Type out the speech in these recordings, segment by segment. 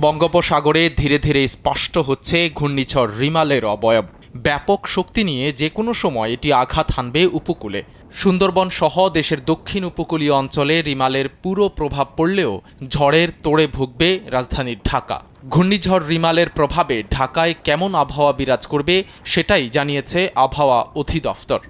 বঙ্গোপসাগরে ধীরে ধীরে স্পষ্ট হচ্ছে ঘূর্ণিঝড় রিমালের অবয়ব। ব্যাপক শক্তি নিয়ে যে কোনো সময় এটি আঘাত হানবে উপকূলে। সুন্দরবন সহ দেশের দক্ষিণ উপকূলীয় অঞ্চলে রিমালের পুরো প্রভাব পড়লেও ঝড়ের তোড়ে ভুগবে রাজধানীর ঢাকা। ঘূর্ণিঝড় রিমালের প্রভাবে ঢাকায় কেমন আবহাওয়া বিরাজ করবে সেটাই জানিয়েছে আবহাওয়া অধিদপ্তর।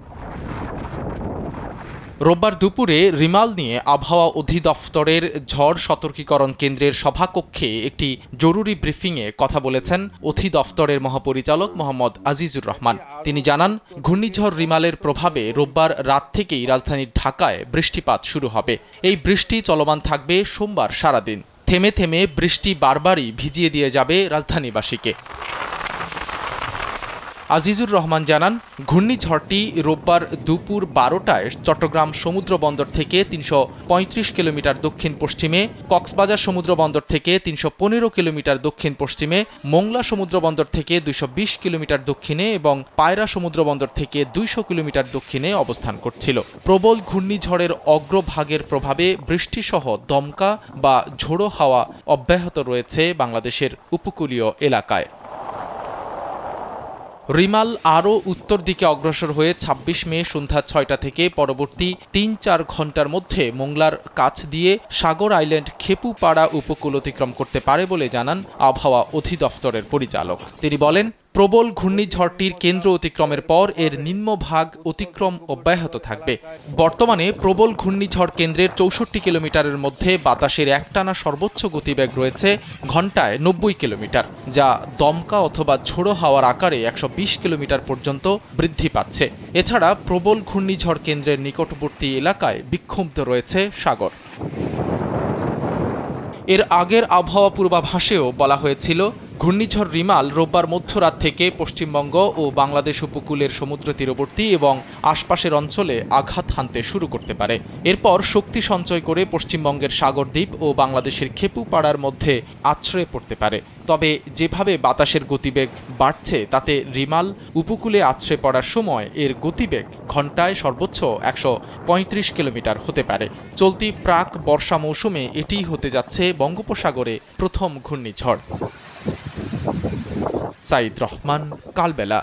রোববার দুপুরে রিমাল নিয়ে আবহাওয়া অধিদপ্তরের ঝড় সতর্কীকরণ কেন্দ্রের সভাকক্ষে একটি জরুরি ব্রিফিংয়ে কথা বলেছেন অধিদপ্তরের মহাপরিচালক মোহাম্মদ আজিজুর রহমান। তিনি জানান, ঘূর্ণিঝড় রিমালের প্রভাবে রোববার রাত থেকেই রাজধানীর ঢাকায় বৃষ্টিপাত শুরু হবে। এই বৃষ্টি চলমান থাকবে সোমবার সারাদিন। থেমে থেমে বৃষ্টি বারবারই ভিজিয়ে দিয়ে যাবে রাজধানীবাসীকে। আজিজুর রহমান জানান, ঘূর্ণিঝড়টি রোববার দুপুর 12টায় চট্টগ্রাম সমুদ্র বন্দর থেকে ৩৩৫ কিলোমিটার দক্ষিণ পশ্চিমে, কক্সবাজার সমুদ্র বন্দর থেকে ৩১৫ কিলোমিটার দক্ষিণ পশ্চিমে, মোংলা সমুদ্র বন্দর থেকে ২২০ কিলোমিটার দক্ষিণে এবং পায়রা সমুদ্র বন্দর থেকে ২০০ কিলোমিটার দক্ষিণে অবস্থান করছিল। প্রবল ঘূর্ণিঝড়ের অগ্রভাগের প্রভাবে বৃষ্টিসহ দমকা বা ঝোড়ো হাওয়া অব্যাহত রয়েছে বাংলাদেশের উপকূলীয় এলাকায়। রিমাল আরও উত্তর দিকে অগ্রসর হয়ে ২৬ মে সন্ধ্যা ৬টা থেকে পরবর্তী ৩-৪ ঘণ্টার মধ্যে মোংলার কাছ দিয়ে সাগর আইল্যান্ড খেপুপাড়া উপকূল অতিক্রম করতে পারে বলে জানান আবহাওয়া অধিদপ্তরের পরিচালক। তিনি বলেন, প্রবল ঘূর্ণিঝড়টির কেন্দ্র অতিক্রমের পর এর নিম্নভাগ অতিক্রম অব্যাহত থাকবে। বর্তমানে প্রবল ঘূর্ণিঝড় কেন্দ্রের ৬৪ কিলোমিটারের মধ্যে বাতাসের একটানা সর্বোচ্চ গতিবেগ রয়েছে ঘণ্টায় ৯০ কিলোমিটার, যা দমকা অথবা ঝোড়ো হাওয়ার আকারে ১২০ কিলোমিটার পর্যন্ত বৃদ্ধি পাচ্ছে। এছাড়া প্রবল ঘূর্ণিঝড় কেন্দ্রের নিকটবর্তী এলাকায় বিক্ষুব্ধ রয়েছে সাগর। এর আগের আবহাওয়া পূর্বাভাসেও বলা হয়েছিল, ঘূর্ণিঝড় রিমাল রোববার মধ্যরাত থেকে পশ্চিমবঙ্গ ও বাংলাদেশ উপকূলের সমুদ্র তীরবর্তী এবং আশপাশের অঞ্চলে আঘাত হানতে শুরু করতে পারে। এরপর শক্তি সঞ্চয় করে পশ্চিমবঙ্গের সাগরদ্বীপ ও বাংলাদেশের খেপুপাড়ার মধ্যে আছড়ে পড়তে পারে। তবে যেভাবে বাতাসের গতিবেগ বাড়ছে তাতে রিমাল উপকূলে আছড়ে পড়ার সময় এর গতিবেগ ঘণ্টায় সর্বোচ্চ ১৩৫ কিলোমিটার হতে পারে। চলতি প্রাক বর্ষা মৌসুমে এটিই হতে যাচ্ছে বঙ্গোপসাগরে প্রথম ঘূর্ণিঝড়। সাইদ রহমান, কালবেলা।